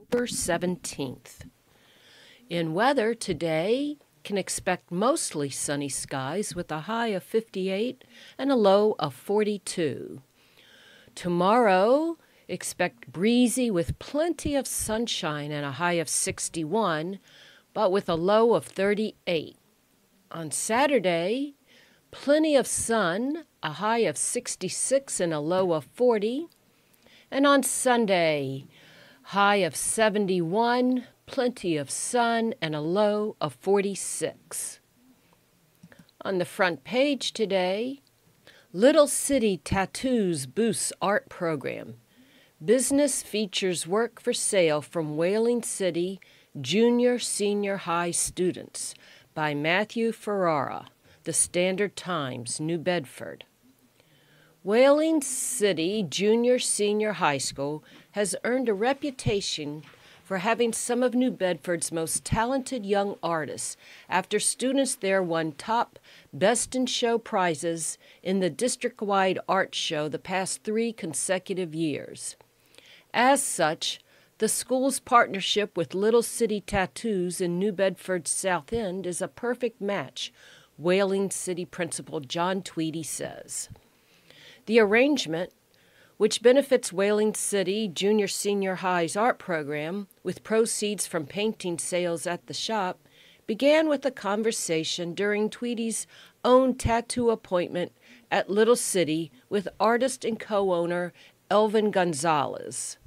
October 17th. In weather today, can expect mostly sunny skies with a high of 58 and a low of 42. Tomorrow, expect breezy with plenty of sunshine and a high of 61, but with a low of 38. On Saturday, plenty of sun, a high of 66 and a low of 40. And on Sunday, high of 71, plenty of sun, and a low of 46. On the front page today, Little City Tattoos boosts art program. Business features work for sale from Whaling City Junior Senior High students by Matthew Ferrara, The Standard Times, New Bedford. Whaling City Junior Senior High School has earned a reputation for having some of New Bedford's most talented young artists after students there won top Best in Show prizes in the district-wide art show the past 3 consecutive years. As such, the school's partnership with Little City Tattoos in New Bedford's South End is a perfect match, Whaling City Principal John Tweedy says. The arrangement, which benefits Whaling City Junior Senior High's art program with proceeds from painting sales at the shop, began with a conversation during Tweedy's own tattoo appointment at Little City with artist and co-owner Elvin Gonzalez.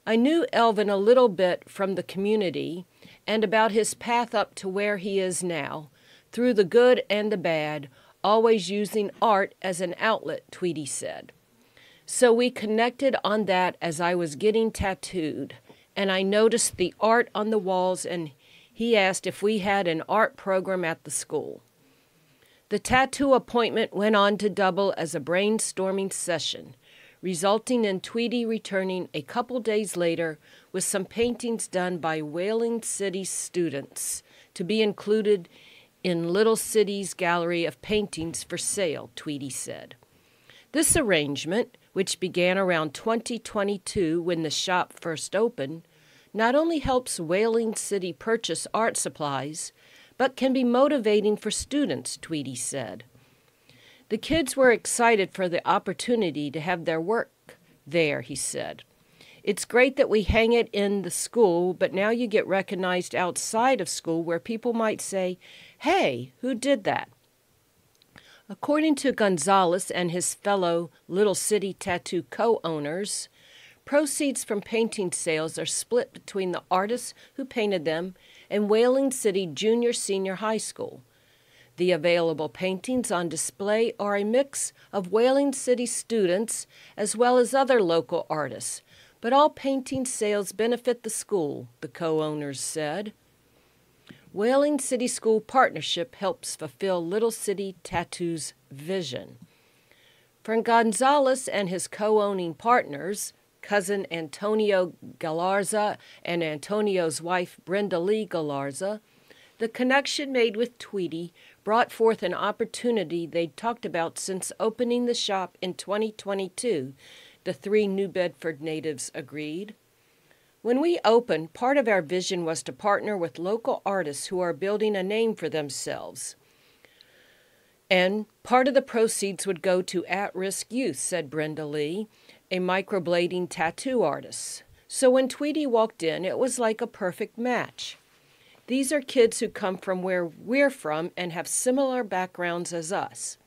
I knew Elvin a little bit from the community and about his path up to where he is now, through the good and the bad, always using art as an outlet, Tweedy said. So we connected on that as I was getting tattooed, and I noticed the art on the walls, and he asked if we had an art program at the school. The tattoo appointment went on to double as a brainstorming session, resulting in Tweedy returning a couple days later with some paintings done by Whaling City students to be included in Little City's gallery of paintings for sale, Tweedy said. This arrangement, which began around 2022 when the shop first opened, not only helps Whaling City purchase art supplies, but can be motivating for students, Tweedy said. The kids were excited for the opportunity to have their work there, he said. It's great that we hang it in the school, but now you get recognized outside of school where people might say, "Hey, who did that?" According to Gonzalez and his fellow Little City Tattoo co-owners, proceeds from painting sales are split between the artists who painted them and Whaling City Junior Senior High School. The available paintings on display are a mix of Whaling City students as well as other local artists, but all painting sales benefit the school, the co-owners said. Whaling City School Partnership helps fulfill Little City Tattoo's vision. For Gonzalez and his co-owning partners, cousin Antonio Galarza and Antonio's wife Brenda Lee Galarza, the connection made with Tweedy brought forth an opportunity they'd talked about since opening the shop in 2022, the 3 New Bedford natives agreed. When we opened, part of our vision was to partner with local artists who are building a name for themselves. And part of the proceeds would go to at-risk youth, said Brenda Lee, a microblading tattoo artist. So when Tweedy walked in, it was like a perfect match. These are kids who come from where we're from and have similar backgrounds as us.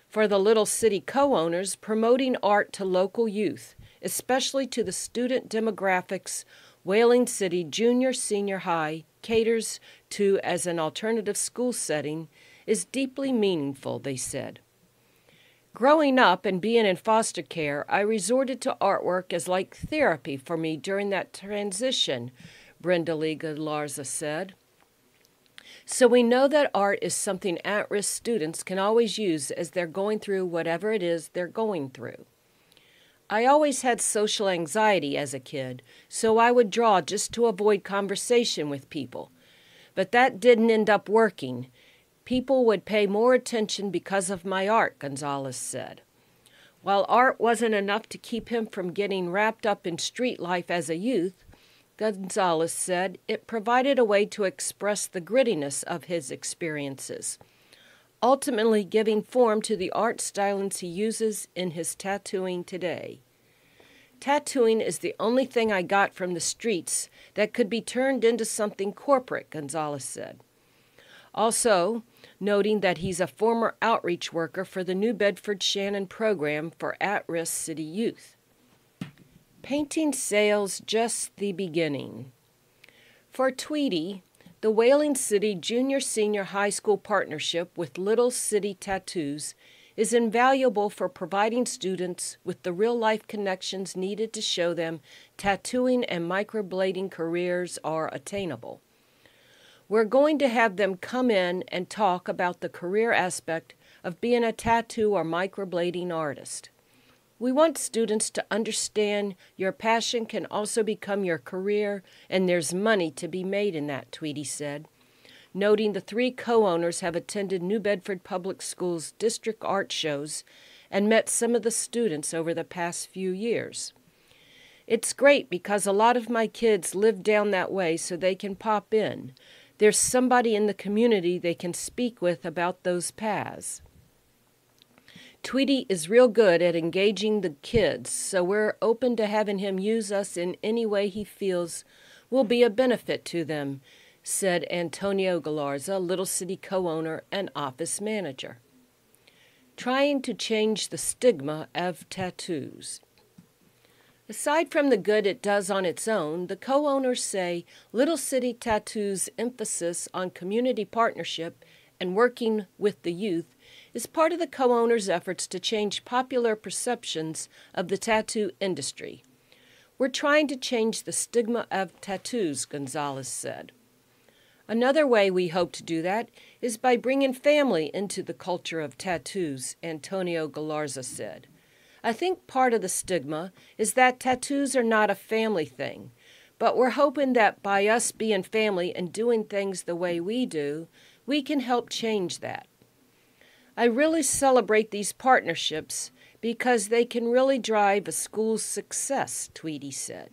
For the Little City co-owners, promoting art to local youth, especially to the student demographics Whaling City Junior Senior High caters to as an alternative school setting, is deeply meaningful, they said. Growing up and being in foster care, I resorted to artwork as like therapy for me during that transition, Brenda Lee Galarza said. So we know that art is something at-risk students can always use as they're going through whatever it is they're going through. I always had social anxiety as a kid, so I would draw just to avoid conversation with people. But that didn't end up working. People would pay more attention because of my art, Gonzalez said. While art wasn't enough to keep him from getting wrapped up in street life as a youth, Gonzalez said it provided a way to express the grittiness of his experiences, ultimately giving form to the art stylings he uses in his tattooing today. Tattooing is the only thing I got from the streets that could be turned into something corporate, Gonzalez said. Also, noting that he's a former outreach worker for the New Bedford Shannon program for at-risk city youth. Painting sales just the beginning. For Tweety, the Whaling City Junior-Senior High School partnership with Little City Tattoos is invaluable for providing students with the real-life connections needed to show them tattooing and microblading careers are attainable. We're going to have them come in and talk about the career aspect of being a tattoo or microblading artist. We want students to understand your passion can also become your career, and there's money to be made in that, Tweety said, noting the 3 co-owners have attended New Bedford Public Schools district art shows and met some of the students over the past few years. It's great because a lot of my kids live down that way so they can pop in. There's somebody in the community they can speak with about those paths. Tweety is real good at engaging the kids, so we're open to having him use us in any way he feels will be a benefit to them, said Antonio Galarza, Little City co-owner and office manager. Trying to change the stigma of tattoos. Aside from the good it does on its own, the co-owners say Little City Tattoo's emphasis on community partnership and working with the youth is part of the co-owners' efforts to change popular perceptions of the tattoo industry. We're trying to change the stigma of tattoos, Gonzalez said. Another way we hope to do that is by bringing family into the culture of tattoos, Antonio Galarza said. I think part of the stigma is that tattoos are not a family thing, but we're hoping that by us being family and doing things the way we do, we can help change that. I really celebrate these partnerships because they can really drive a school's success, Tweety said.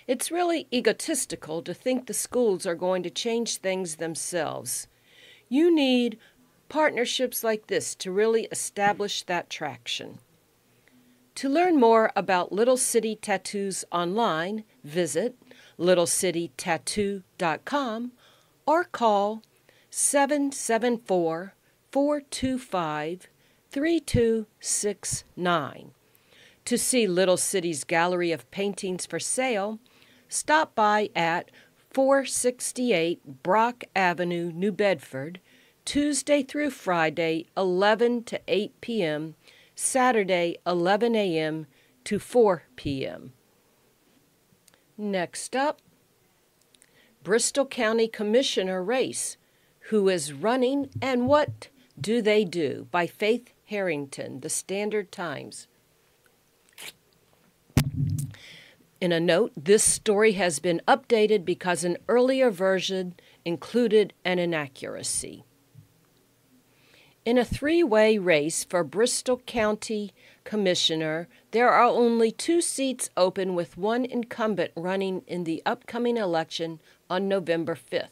It's really egotistical to think the schools are going to change things themselves. You need partnerships like this to really establish that traction. To learn more about Little City Tattoos online, visit littlecitytattoo.com or call 774-425-3269. To see Little City's gallery of paintings for sale, stop by at 468 Brock Avenue, New Bedford, Tuesday through Friday, 11 to 8 p.m., Saturday, 11 a.m. to 4 p.m. Next up, Bristol County Commissioner race. Who is running and what do they do? By Faith Harrington, The Standard Times. In a note, this story has been updated because an earlier version included an inaccuracy. In a 3-way race for Bristol County Commissioner, there are only 2 seats open with one incumbent running in the upcoming election on November 5th.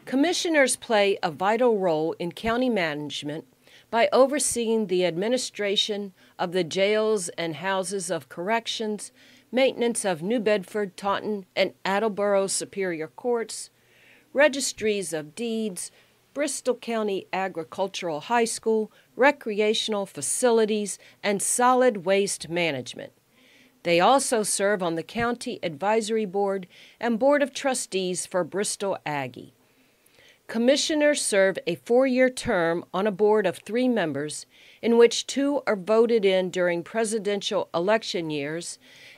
Commissioners play a vital role in county management by overseeing the administration of the jails and houses of corrections, maintenance of New Bedford, Taunton, and Attleboro Superior Courts, registries of deeds, Bristol County Agricultural High School, recreational facilities, and solid waste management. They also serve on the County Advisory Board and Board of Trustees for Bristol Aggie. Commissioners serve a 4-year term on a board of 3 members, in which 2 are voted in during presidential election years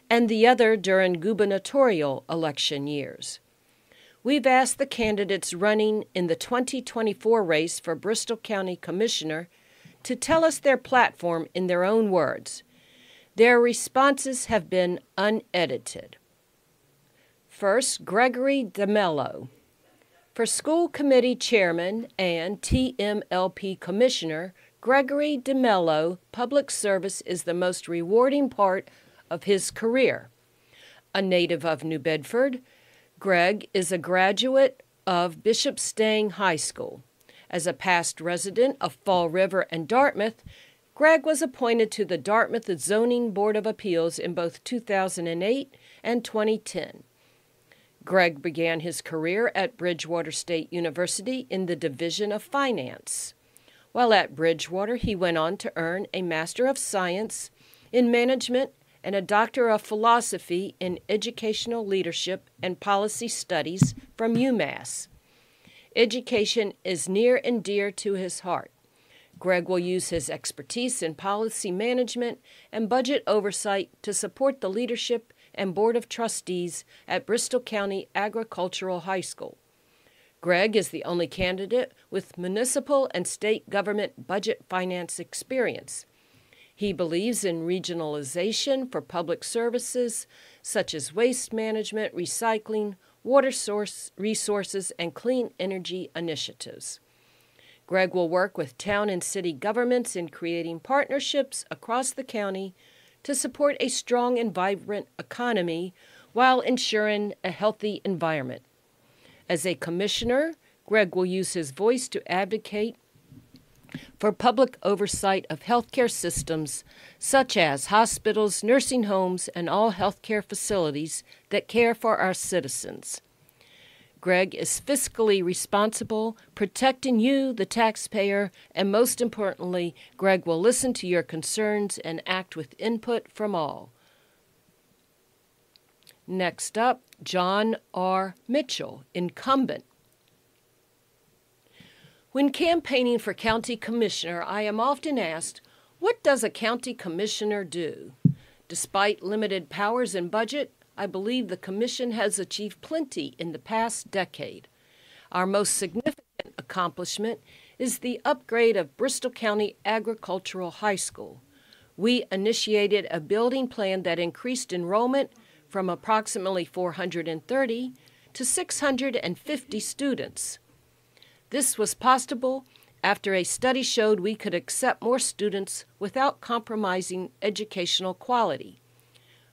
and the other during gubernatorial election years. We've asked the candidates running in the 2024 race for Bristol County Commissioner to tell us their platform in their own words. Their responses have been unedited. First, Gregory DeMello. For School Committee Chairman and TMLP Commissioner, Gregory DeMello, public service is the most rewarding part of his career. A native of New Bedford, Greg is a graduate of Bishop Stang High School. As a past resident of Fall River and Dartmouth, Greg was appointed to the Dartmouth Zoning Board of Appeals in both 2008 and 2010. Greg began his career at Bridgewater State University in the Division of Finance. While at Bridgewater, he went on to earn a Master of Science in Management and a Doctor of Philosophy in Educational Leadership and Policy Studies from UMass. Education is near and dear to his heart. Greg will use his expertise in policy management and budget oversight to support the leadership and Board of Trustees at Bristol County Agricultural High School. Greg is the only candidate with municipal and state government budget finance experience. He believes in regionalization for public services such as waste management, recycling, water source resources, and clean energy initiatives. Greg will work with town and city governments in creating partnerships across the county to support a strong and vibrant economy while ensuring a healthy environment. As a commissioner, Greg will use his voice to advocate for public oversight of healthcare systems such as hospitals, nursing homes, and all healthcare facilities that care for our citizens. Greg is fiscally responsible, protecting you, the taxpayer, and most importantly, Greg will listen to your concerns and act with input from all. Next up, John R. Mitchell, incumbent. When campaigning for county commissioner, I am often asked, what does a county commissioner do? Despite limited powers and budget, I believe the commission has achieved plenty in the past decade. Our most significant accomplishment is the upgrade of Bristol County Agricultural High School. We initiated a building plan that increased enrollment from approximately 430 to 650 students. This was possible after a study showed we could accept more students without compromising educational quality.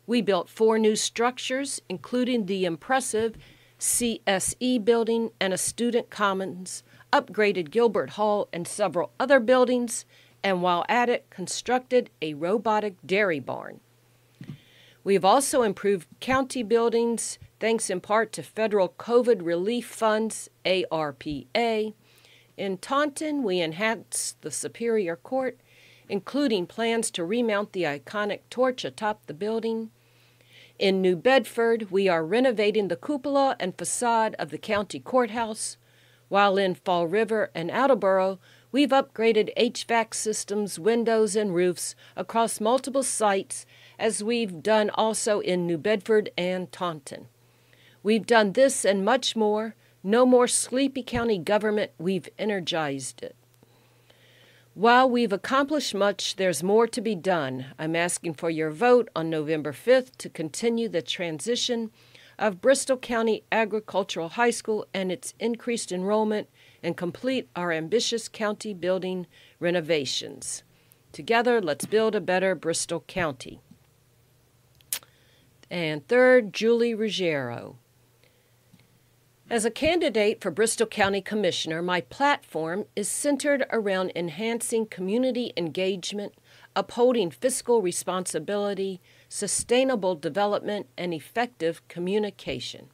We built 4 new structures, including the impressive CSE building and a student commons, upgraded Gilbert Hall and several other buildings, and while at it, constructed a robotic dairy barn. We have also improved county buildings, thanks in part to federal COVID relief funds, ARPA. In Taunton, we enhanced the Superior Court, including plans to remount the iconic torch atop the building. In New Bedford, we are renovating the cupola and facade of the county courthouse, while in Fall River and Attleboro, we've upgraded HVAC systems, windows, and roofs across multiple sites, as we've done also in New Bedford and Taunton. We've done this and much more. No more sleepy county government, we've energized it. While we've accomplished much, there's more to be done. I'm asking for your vote on November 5th to continue the transition of Bristol County Agricultural High School and its increased enrollment and complete our ambitious county building renovations. Together, let's build a better Bristol County. And third, Julie Ruggiero. As a candidate for Bristol County Commissioner, my platform is centered around enhancing community engagement, upholding fiscal responsibility, sustainable development, and effective communication.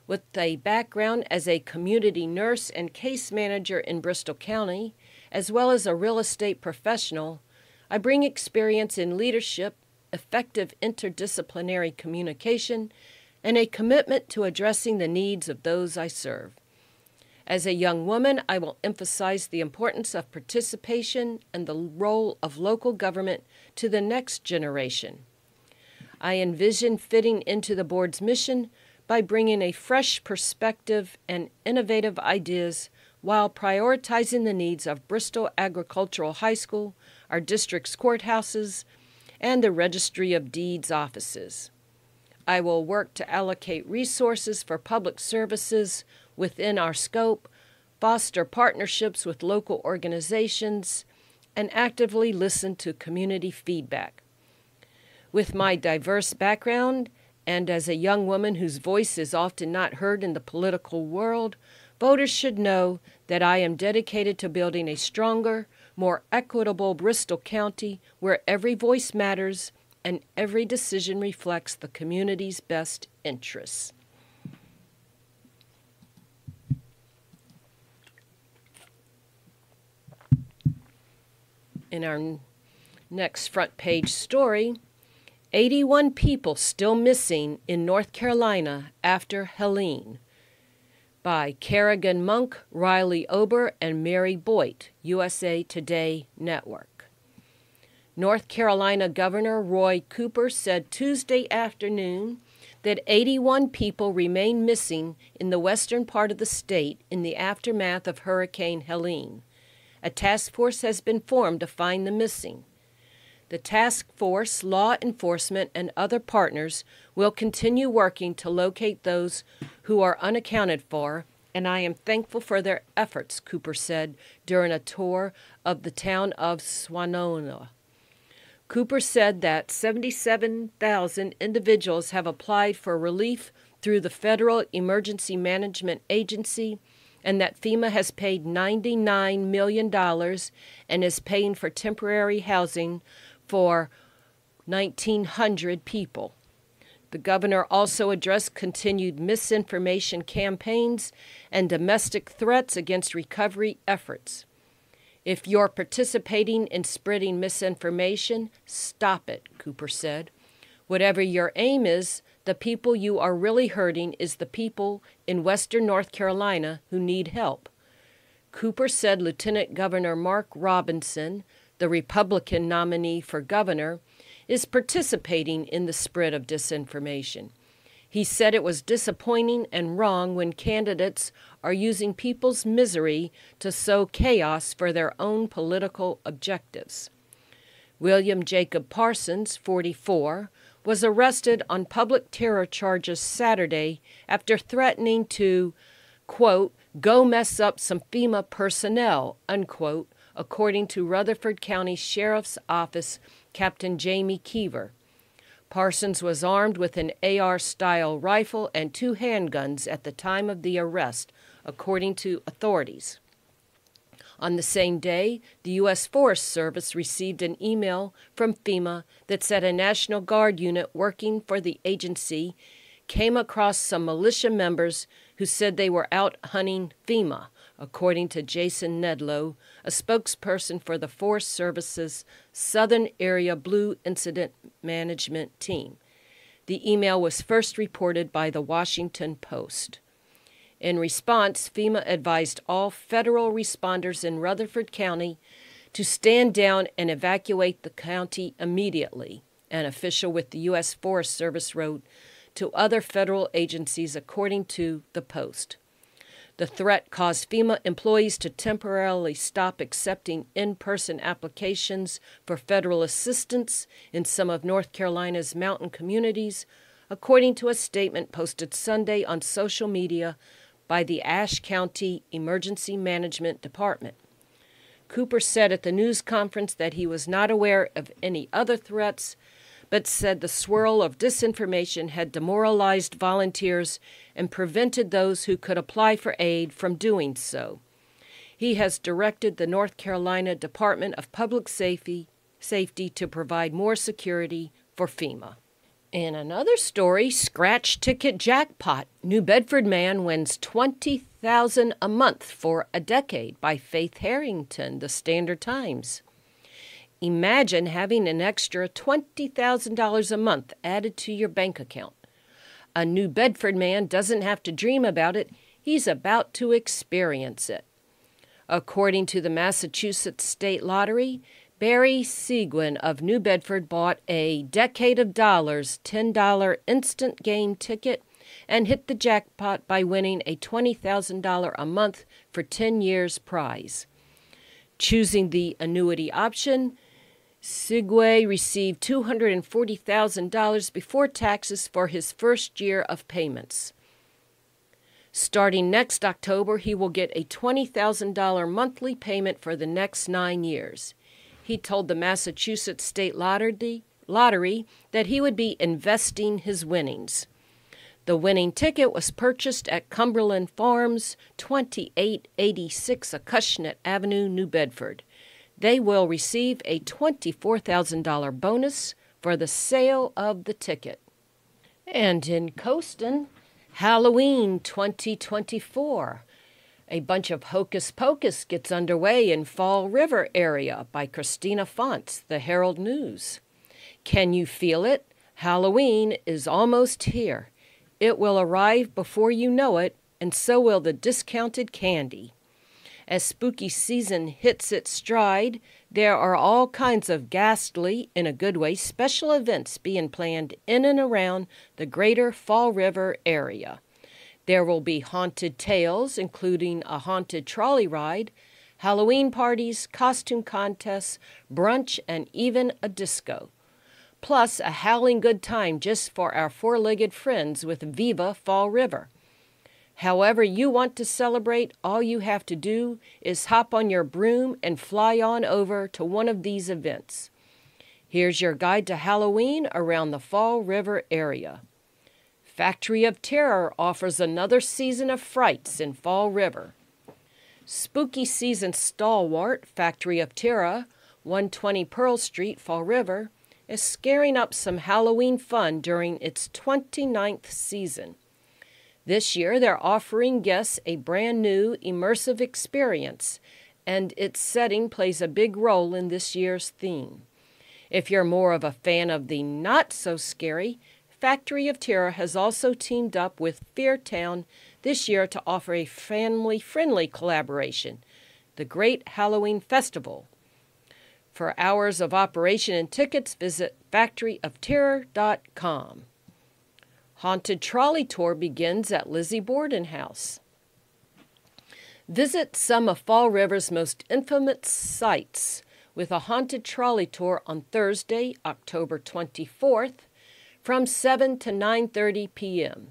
With a background as a community nurse and case manager in Bristol County, as well as a real estate professional, I bring experience in leadership, effective interdisciplinary communication, and a commitment to addressing the needs of those I serve. As a young woman, I will emphasize the importance of participation and the role of local government to the next generation. I envision fitting into the board's mission by bringing a fresh perspective and innovative ideas while prioritizing the needs of Bristol Agricultural High School, our district's courthouses, and the Registry of Deeds offices. I will work to allocate resources for public services within our scope, foster partnerships with local organizations, and actively listen to community feedback. With my diverse background And as a young woman whose voice is often not heard in the political world, voters should know that I am dedicated to building a stronger, more equitable Bristol County where every voice matters and every decision reflects the community's best interests. In our next front page story, 81 people still missing in North Carolina after Helene, by Kerrigan Monk, Riley Ober, and Mary Boyd, USA Today Network. North Carolina Governor Roy Cooper said Tuesday afternoon that 81 people remain missing in the western part of the state in the aftermath of Hurricane Helene. A task force has been formed to find the missing. The task force, law enforcement, and other partners will continue working to locate those who are unaccounted for, and I am thankful for their efforts, Cooper said during a tour of the town of Swannanoa. Cooper said that 77,000 individuals have applied for relief through the Federal Emergency Management Agency, and that FEMA has paid $99 million and is paying for temporary housing for 1,900 people. The governor also addressed continued misinformation campaigns and domestic threats against recovery efforts. If you're participating in spreading misinformation, stop it, Cooper said. Whatever your aim is, the people you are really hurting is the people in western North Carolina who need help. Cooper said Lieutenant Governor Mark Robinson, the Republican nominee for governor, is participating in the spread of disinformation. He said it was disappointing and wrong when candidates are using people's misery to sow chaos for their own political objectives. William Jacob Parsons, 44, was arrested on public terror charges Saturday after threatening to, quote, go mess up some FEMA personnel, unquote, according to Rutherford County Sheriff's Office Captain Jamie Keever. Parsons was armed with an AR-style rifle and 2 handguns at the time of the arrest, according to authorities. On the same day, the U.S. Forest Service received an email from FEMA that said a National Guard unit working for the agency came across some militia members who said they were out hunting FEMA, according to Jason Nedlow, a spokesperson for the Forest Service's Southern Area Blue Incident Management Team. The email was first reported by the Washington Post. In response, FEMA advised all federal responders in Rutherford County to stand down and evacuate the county immediately, an official with the U.S. Forest Service wrote to other federal agencies, according to the Post. The threat caused FEMA employees to temporarily stop accepting in-person applications for federal assistance in some of North Carolina's mountain communities, according to a statement posted Sunday on social media by the Ashe County Emergency Management Department. Cooper said at the news conference that he was not aware of any other threats, but said the swirl of disinformation had demoralized volunteers and prevented those who could apply for aid from doing so. He has directed the North Carolina Department of Public Safety to provide more security for FEMA. In another story, scratch ticket jackpot. New Bedford man wins $20,000 a month for a decade, by Faith Harrington, The Standard Times. Imagine having an extra $20,000 a month added to your bank account. A New Bedford man doesn't have to dream about it. He's about to experience it. According to the Massachusetts State Lottery, Barry Seguin of New Bedford bought a Decade of Dollars $10 instant game ticket and hit the jackpot by winning a $20,000 a month for 10 years prize. Choosing the annuity option, Seguin received $240,000 before taxes for his first year of payments. Starting next October, he will get a $20,000 monthly payment for the next 9 years. He told the Massachusetts State Lottery lottery that he would be investing his winnings. The winning ticket was purchased at Cumberland Farms, 2886 Acushnet Avenue, New Bedford. They will receive a $24,000 bonus for the sale of the ticket. And in Coaston, Halloween 2024. A bunch of hocus pocus gets underway in Fall River area by Christina Fonts, the Herald News. Can you feel it? Halloween is almost here. It will arrive before you know it, and so will the discounted candy. As spooky season hits its stride, there are all kinds of ghastly, in a good way, special events being planned in and around the greater Fall River area. There will be haunted tales, including a haunted trolley ride, Halloween parties, costume contests, brunch, and even a disco. Plus, a howling good time just for our four-legged friends with Viva Fall River. However you want to celebrate, all you have to do is hop on your broom and fly on over to one of these events. Here's your guide to Halloween around the Fall River area. Factory of Terror offers another season of frights in Fall River. Spooky season stalwart Factory of Terror, 120 Pearl Street, Fall River, is scaring up some Halloween fun during its 29th season. This year, they're offering guests a brand new immersive experience, and its setting plays a big role in this year's theme. If you're more of a fan of the not-so-scary, Factory of Terror has also teamed up with Fairtown this year to offer a family-friendly collaboration, the Great Halloween Festival. For hours of operation and tickets, visit factoryofterror.com. Haunted Trolley Tour begins at Lizzie Borden House. Visit some of Fall River's most infamous sites with a haunted trolley tour on Thursday, October 24th, from 7 to 9:30 p.m.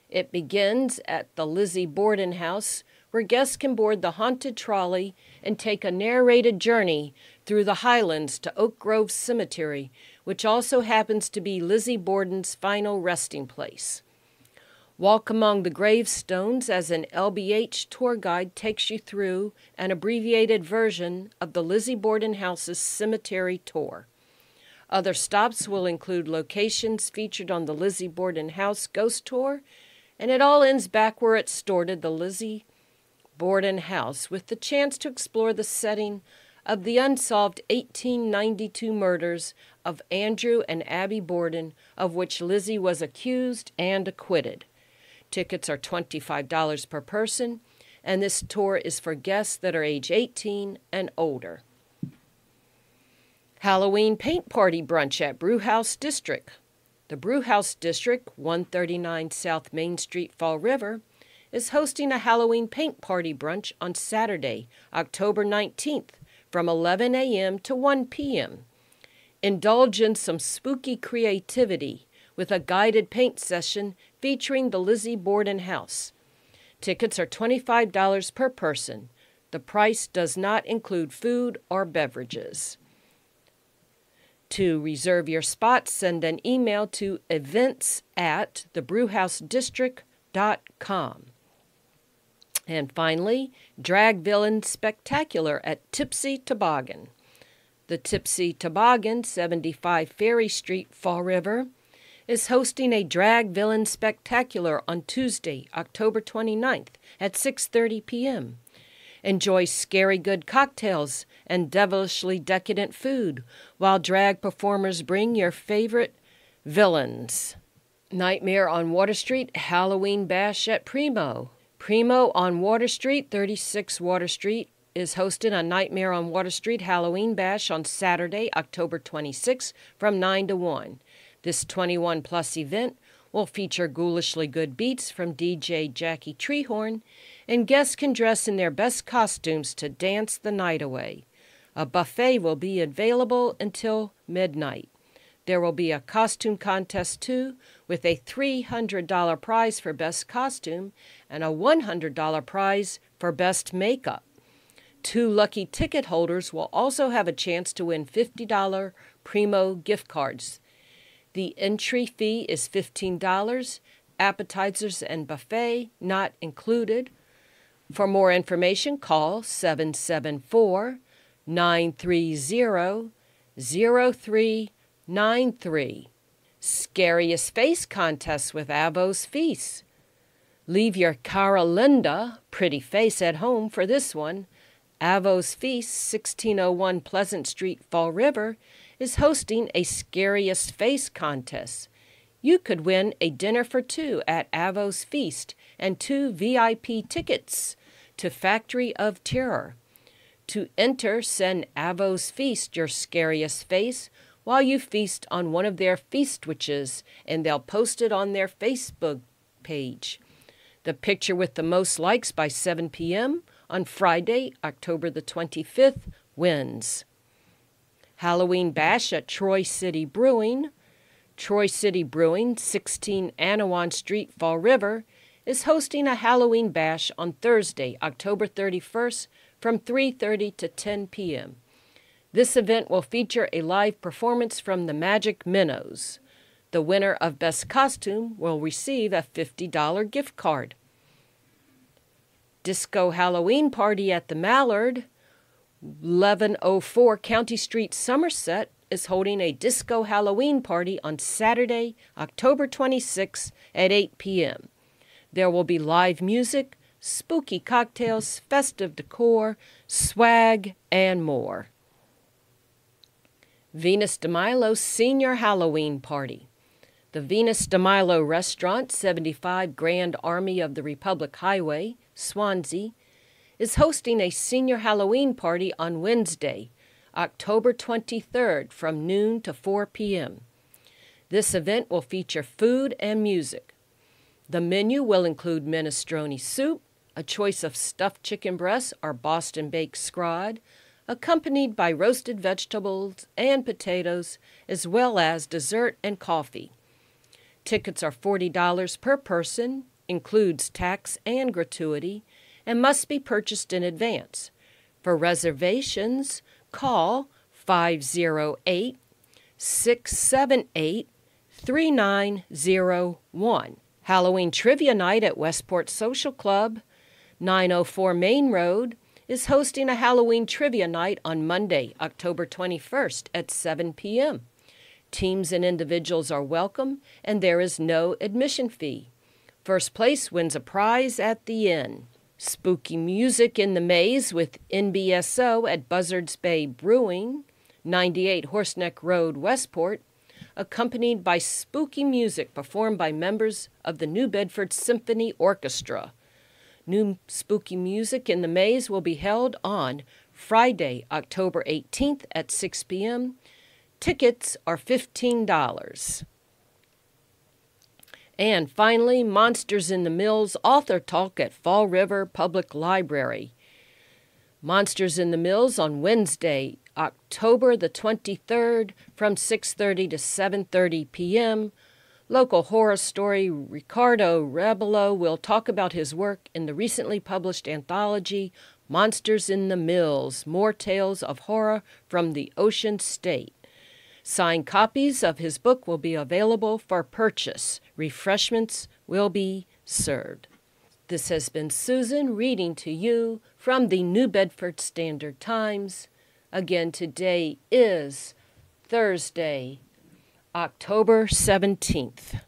It begins at the Lizzie Borden House, where guests can board the haunted trolley and take a narrated journey through the Highlands to Oak Grove Cemetery, which also happens to be Lizzie Borden's final resting place. Walk among the gravestones as an LBH tour guide takes you through an abbreviated version of the Lizzie Borden House's cemetery tour. Other stops will include locations featured on the Lizzie Borden House Ghost Tour, and it all ends back where it started, the Lizzie Borden House, with the chance to explore the setting of the unsolved 1892 murders of Andrew and Abby Borden, of which Lizzie was accused and acquitted. Tickets are $25 per person, and this tour is for guests that are age 18 and older. Halloween Paint Party Brunch at Brewhouse District. The Brewhouse District, 139 South Main Street, Fall River, is hosting a Halloween paint party brunch on Saturday, October 19th, from 11 a.m. to 1 p.m. Indulge in some spooky creativity with a guided paint session featuring the Lizzie Borden House. Tickets are $25 per person. The price does not include food or beverages. To reserve your spot, send an email to events@thebrewhousedistrict.com. And finally, Drag Villain Spectacular at Tipsy Toboggan. The Tipsy Toboggan, 75 Ferry Street, Fall River, is hosting a Drag Villain Spectacular on Tuesday, October 29th at 6:30 p.m. Enjoy scary good cocktails and devilishly decadent food while drag performers bring your favorite villains. Nightmare on Water Street Halloween Bash at Primo. Primo on Water Street, 36 Water Street, is hosting a Nightmare on Water Street Halloween Bash on Saturday, October 26, from 9 to 1. This 21-plus event will feature ghoulishly good beats from DJ Jackie Treehorn, and guests can dress in their best costumes to dance the night away. A buffet will be available until midnight. There will be a costume contest, too, with a $300 prize for best costume and a $100 prize for best makeup. 2 lucky ticket holders will also have a chance to win $50 Primo gift cards. The entry fee is $15, appetizers and buffet not included. For more information, call 774-930-0393. Scariest Face Contest with Avo's Feast. Leave your Cara Linda pretty face at home for this one. Avo's Feast, 1601 Pleasant Street, Fall River, is hosting a Scariest Face Contest. You could win a dinner for two at Avo's Feast and 2 VIP tickets to Factory of Terror. To enter, send Avo's Feast your scariest face while you feast on one of their feast witches, and they'll post it on their Facebook page. The picture with the most likes by 7 p.m. on Friday, October the 25th, wins. Halloween Bash at Troy City Brewing. Troy City Brewing, 16 Anawan Street, Fall River, is hosting a Halloween Bash on Thursday, October 31st from 3:30 to 10 p.m. This event will feature a live performance from the Magic Minnows. The winner of Best Costume will receive a $50 gift card. Disco Halloween Party at the Mallard, 1104 County Street, Somerset, is holding a disco Halloween party on Saturday, October 26th at 8 p.m. There will be live music, spooky cocktails, festive decor, swag, and more. Venus de Milo Senior Halloween Party. The Venus de Milo Restaurant, 75 Grand Army of the Republic Highway, Swansea, is hosting a senior Halloween party on Wednesday, October 23rd from noon to 4 p.m. This event will feature food and music. The menu will include minestrone soup, a choice of stuffed chicken breasts or Boston baked scrod, accompanied by roasted vegetables and potatoes, as well as dessert and coffee. Tickets are $40 per person, includes tax and gratuity, and must be purchased in advance. For reservations, call 508-678-3901. Halloween Trivia Night at Westport Social Club, 904 Main Road, is hosting a Halloween Trivia Night on Monday, October 21st at 7 p.m. Teams and individuals are welcome, and there is no admission fee. First place wins a prize at the inn. Spooky Music in the Maze with NBSO at Buzzards Bay Brewing, 98 Horseneck Road, Westport, accompanied by spooky music performed by members of the New Bedford Symphony Orchestra. New Spooky Music in the Maze will be held on Friday, October 18th at 6 p.m. Tickets are $15. And finally, Monsters in the Mills Author Talk at Fall River Public Library. Monsters in the Mills on Wednesday, October the 23rd from 6:30 to 7:30 p.m. Local horror story Ricardo Rebelo will talk about his work in the recently published anthology Monsters in the Mills, More Tales of Horror from the Ocean State. Signed copies of his book will be available for purchase. Refreshments will be served. This has been Susan reading to you from the New Bedford Standard Times. Again, today is Thursday, October 17th.